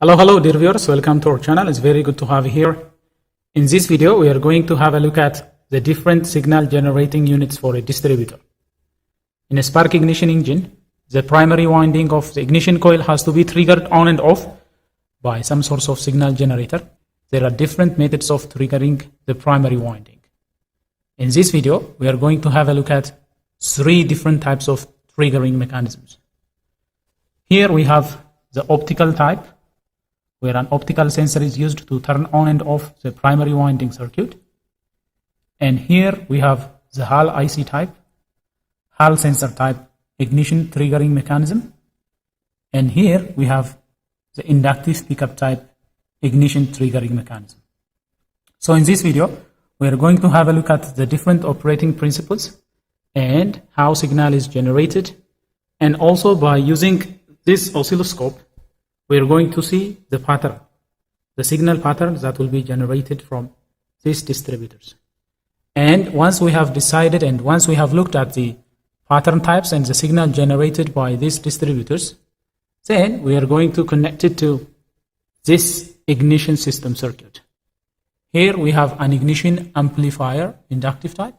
Hello dear viewers, welcome to our channel. It's very good to have you here. In this video, we are going to have a look at the different signal generating units for a distributor. In a spark ignition engine, the primary winding of the ignition coil has to be triggered on and off by some source of signal generator. There are different methods of triggering the primary winding. In this video, we are going to have a look at 3 different types of triggering mechanisms. Here we have the optical type, where an optical sensor is used to turn on and off the primary winding circuit. And here we have the Hall IC type, Hall sensor type ignition triggering mechanism. And here we have the inductive pickup type ignition triggering mechanism. So in this video, we are going to have a look at the different operating principles and how signal is generated. And also by using this oscilloscope, we are going to see the pattern, the signal patterns that will be generated from these distributors. And once we have decided and once we have looked at the pattern types and the signal generated by these distributors, then we are going to connect it to this ignition system circuit. Here we have an ignition amplifier, inductive type.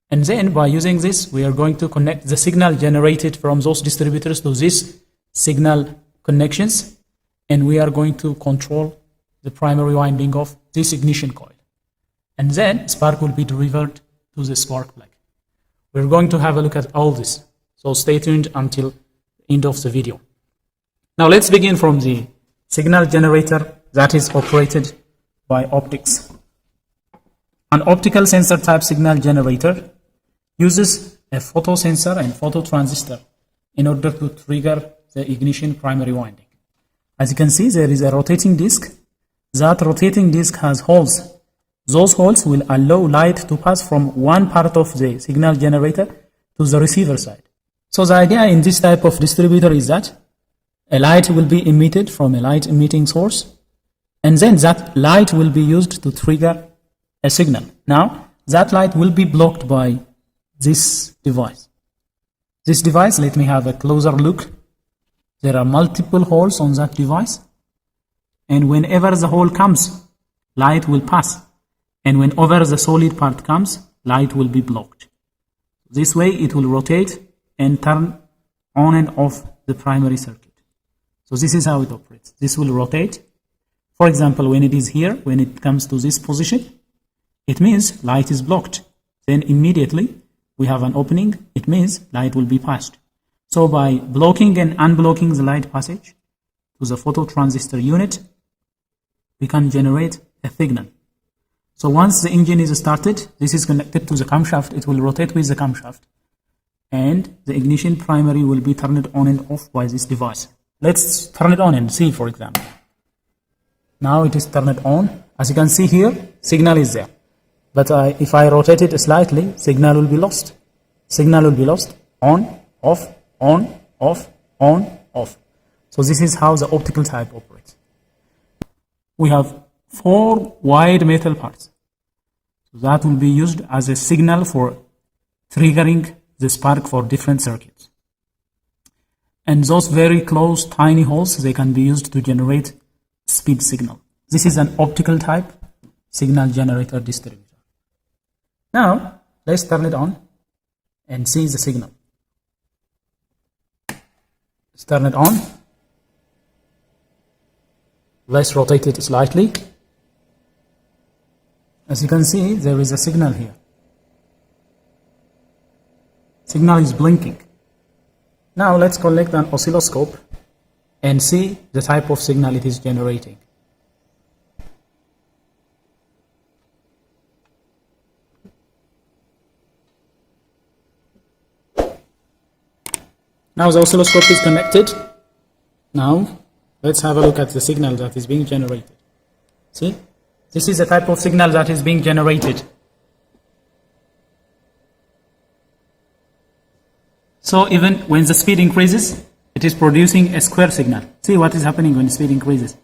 And then by using this, we are going to connect the signal generated from those distributors to this signal connections, and we are going to control the primary winding of this ignition coil. And then spark will be delivered to the spark plug. We're going to have a look at all this. So stay tuned until the end of the video. Now let's begin from the signal generator that is operated by optics. An optical sensor type signal generator uses a photosensor and phototransistor in order to trigger the ignition primary winding. As you can see, there is a rotating disc. That rotating disc has holes. Those holes will allow light to pass from one part of the signal generator to the receiver side. So the idea in this type of distributor is that a light will be emitted from a light emitting source, and then that light will be used to trigger a signal. Now, that light will be blocked by this device. This device, let me have a closer look. There are multiple holes on that device, and whenever the hole comes, light will pass, and whenever the solid part comes, light will be blocked. This way it will rotate and turn on and off the primary circuit. So this is how it operates. This will rotate. For example, when it is here, when it comes to this position, it means light is blocked. Then immediately we have an opening, it means light will be passed. So by blocking and unblocking the light passage to the phototransistor unit, we can generate a signal. So once the engine is started, this is connected to the camshaft, it will rotate with the camshaft, and the ignition primary will be turned on and off by this device. Let's turn it on and see, for example. Now it is turned on. As you can see here, signal is there. But if I rotate it slightly, signal will be lost. Signal will be lost. On, off, on, off, on, off. So this is how the optical type operates. We have 4 wide metal parts. So that will be used as a signal for triggering the spark for different circuits. And those very close tiny holes, they can be used to generate speed signal. This is an optical type signal generator distributor. Now, let's turn it on and see the signal. Let's turn it on. Let's rotate it slightly. As you can see, there is a signal here. Signal is blinking. Now let's collect an oscilloscope and see the type of signal it is generating. Now the oscilloscope is connected. Now let's have a look at the signal that is being generated. See, this is the type of signal that is being generated. So even when the speed increases, it is producing a square signal. See what is happening when the speed increases.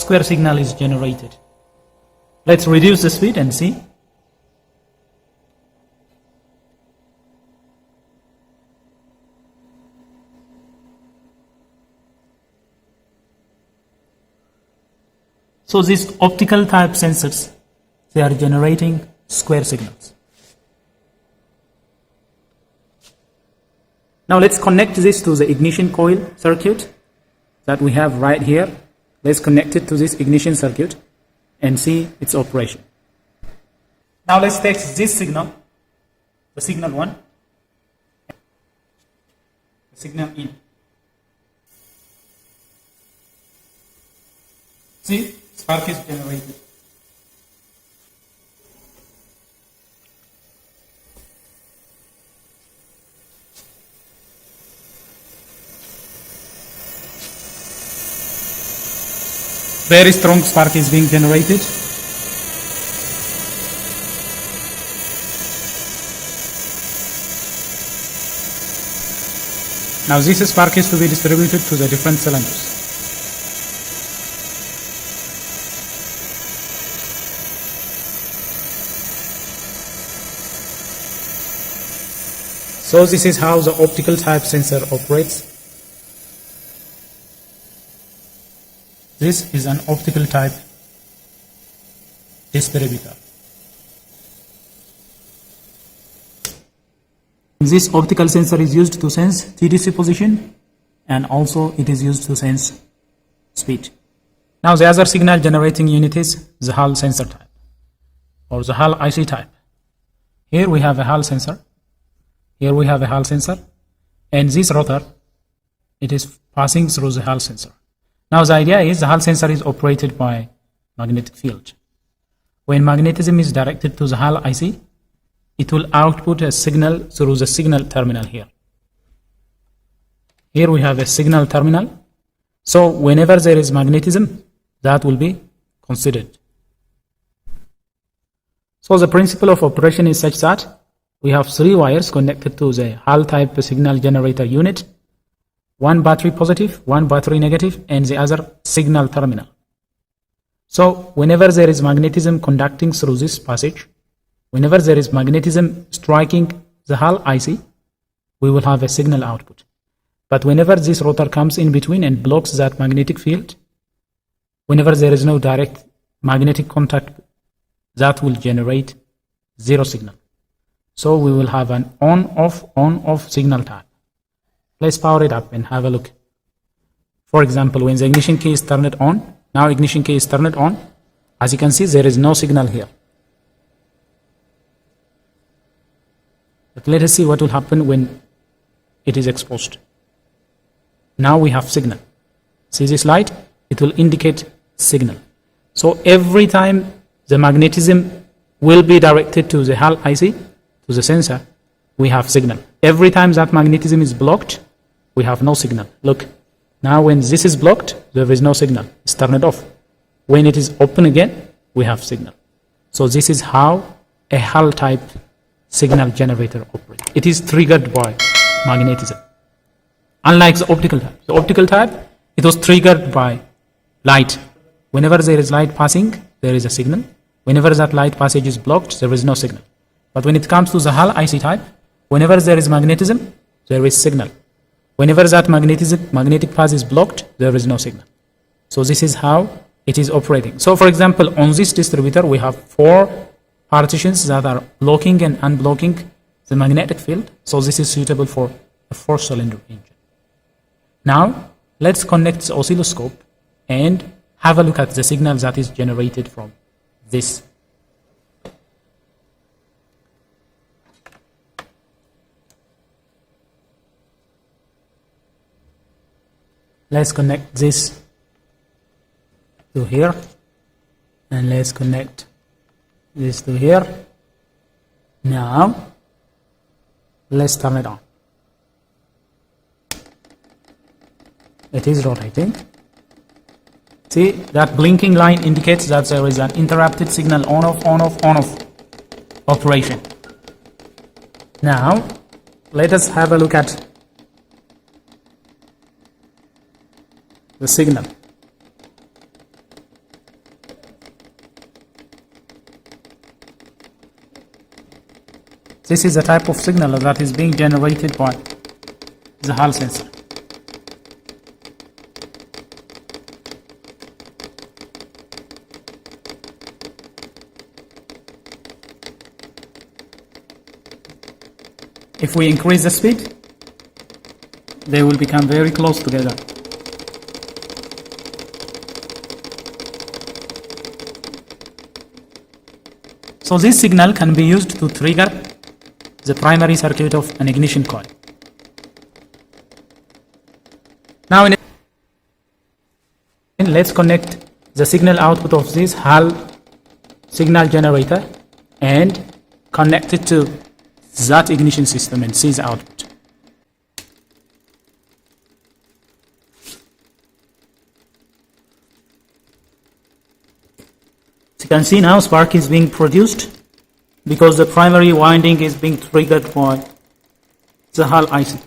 square signal is generated. Let's reduce the speed and see. So these optical type sensors, they are generating square signals. Now let's connect this to the ignition coil circuit that we have right here. Let's connect it to this ignition circuit and see its operation. Now let's take this signal, the signal 1, the signal in. See, spark is generated. Very strong spark is being generated. Now this spark is to be distributed to the different cylinders. So this is how the optical type sensor operates. This is an optical type distributor. This optical sensor is used to sense TDC position, and also it is used to sense speed. Now the other signal generating unit is the Hall sensor type, or the Hall IC type. Here we have a Hall sensor. Here we have a Hall sensor, and this rotor, it is passing through the Hall sensor. Now the idea is the Hall sensor is operated by magnetic field. When magnetism is directed to the Hall IC, it will output a signal through the signal terminal here. Here we have a signal terminal. So whenever there is magnetism, that will be considered. So the principle of operation is such that we have 3 wires connected to the Hall type signal generator unit. 1 battery positive, 1 battery negative, and the other signal terminal. So whenever there is magnetism conducting through this passage, whenever there is magnetism striking the Hall IC, we will have a signal output. But whenever this rotor comes in between and blocks that magnetic field, whenever there is no direct magnetic contact, that will generate 0 signal. So we will have an on-off signal type. Let's power it up and have a look. For example, when the ignition key is turned on, now ignition key is turned on, as you can see there is no signal here. But let us see what will happen when it is exposed. Now we have signal. See this light? It will indicate signal. So every time the magnetism will be directed to the Hall IC, to the sensor, we have signal. Every time that magnetism is blocked, we have no signal. Look, now when this is blocked, there is no signal. It's turned off. When it is open again, we have signal. So this is how a Hall type signal generator operates. It is triggered by magnetism. Unlike the optical type. The optical type, it was triggered by light. Whenever there is light passing, there is a signal. Whenever that light passage is blocked, there is no signal. But when it comes to the Hall IC type, whenever there is magnetism, there is signal. Whenever that magnetic path is blocked, there is no signal. So this is how it is operating. So for example, on this distributor, we have 4 partitions that are blocking and unblocking the magnetic field. So this is suitable for a 4-cylinder engine. Now, let's connect the oscilloscope and have a look at the signal that is generated from this. Let's connect this to here, and let's connect this to here. Now, let's turn it on. It is rotating. See, that blinking line indicates that there is an interrupted signal on-off operation. Now, let us have a look at the signal. This is the type of signal that is being generated by the Hall sensor. If we increase the speed, they will become very close together. So this signal can be used to trigger the primary circuit of an ignition coil. Now let's connect the signal output of this Hall signal generator and connect it to that ignition system and see the output. So you can see now spark is being produced because the primary winding is being triggered by the Hall IC.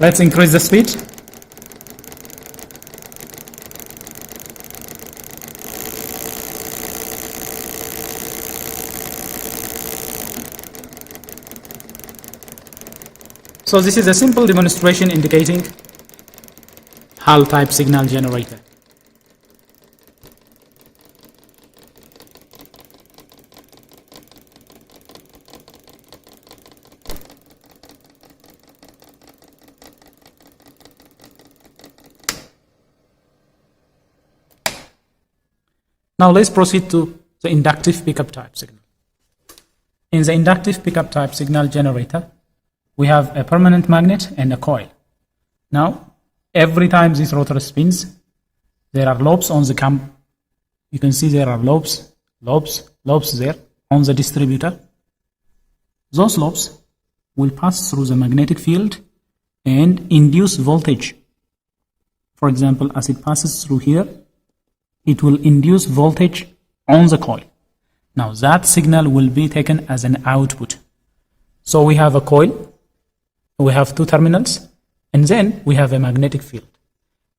Let's increase the speed. So this is a simple demonstration indicating Hall type signal generator. Now let's proceed to the inductive pickup type signal. In the inductive pickup type signal generator, we have a permanent magnet and a coil. Now, every time this rotor spins, there are lobes on the cam. You can see there are lobes there on the distributor. Those lobes will pass through the magnetic field and induce voltage. For example, as it passes through here, it will induce voltage on the coil. Now that signal will be taken as an output. So we have a coil, we have two terminals, and then we have a magnetic field.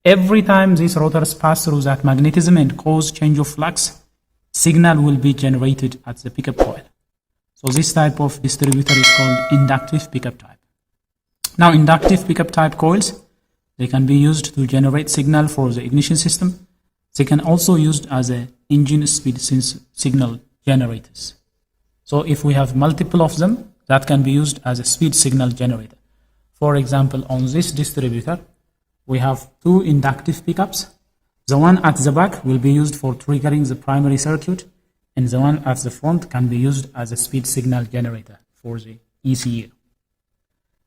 Every time these rotors pass through that magnetism and cause change of flux, signal will be generated at the pickup coil. So this type of distributor is called inductive pickup type. Now inductive pickup type coils, they can be used to generate signal for the ignition system. They can also be used as a engine speed signal generators. So if we have multiple of them, that can be used as a speed signal generator. For example, on this distributor, we have two inductive pickups. The one at the back will be used for triggering the primary circuit, and the one at the front can be used as a speed signal generator for the ECU.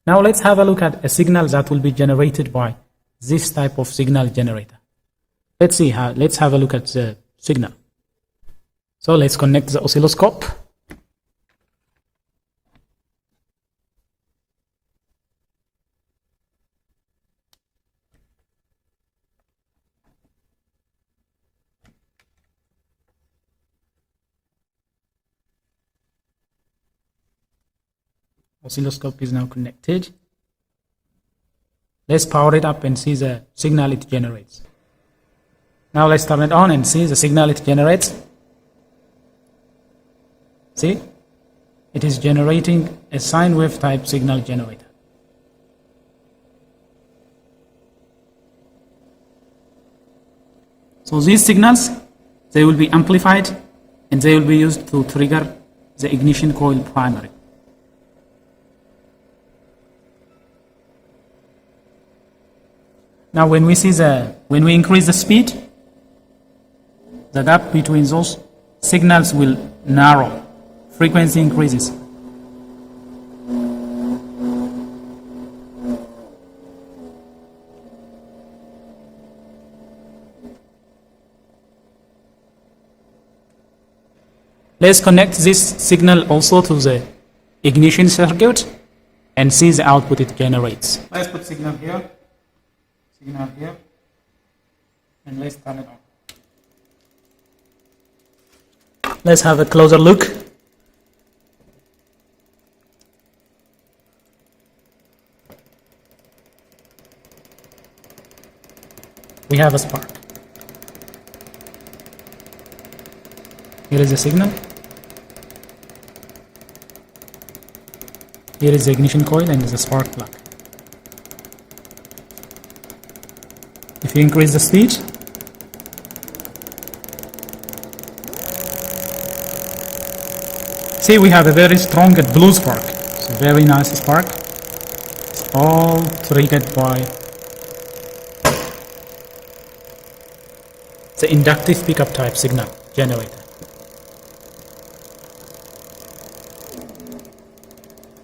Now let's have a look at a signal that will be generated by this type of signal generator. Let's have a look at the signal. So let's connect the oscilloscope. Oscilloscope is now connected. Let's power it up and see the signal it generates. Now let's turn it on and see the signal it generates. See? It is generating a sine wave type signal generator. So these signals, they will be amplified and they will be used to trigger the ignition coil primary. Now when we increase the speed, the gap between those signals will narrow. Frequency increases. Let's connect this signal also to the ignition circuit and see the output it generates. Let's put signal here, and let's turn it on. Let's have a closer look. we have a spark. Here is the signal. Here is the ignition coil and the spark plug. If you increase the speed, see, we have a very strong blue spark. It's a very nice spark. It's all triggered by the inductive pickup type signal generator.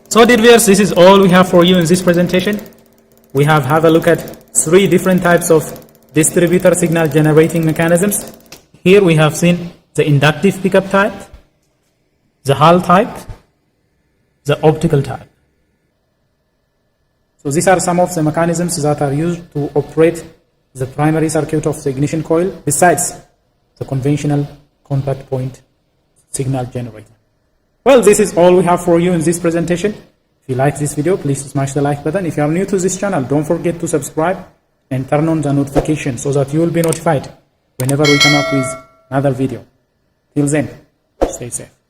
So dear viewers, this is all we have for you in this presentation. We have a look at 3 different types of distributor signal generating mechanisms. Here we have seen the inductive pickup type, the Hall type, the optical type. So these are some of the mechanisms that are used to operate the primary circuit of the ignition coil besides the conventional contact point signal generator. Well, this is all we have for you in this presentation. If you like this video, please smash the like button. If you are new to this channel, don't forget to subscribe and turn on the notification so that you will be notified whenever we come up with another video. Till then, stay safe.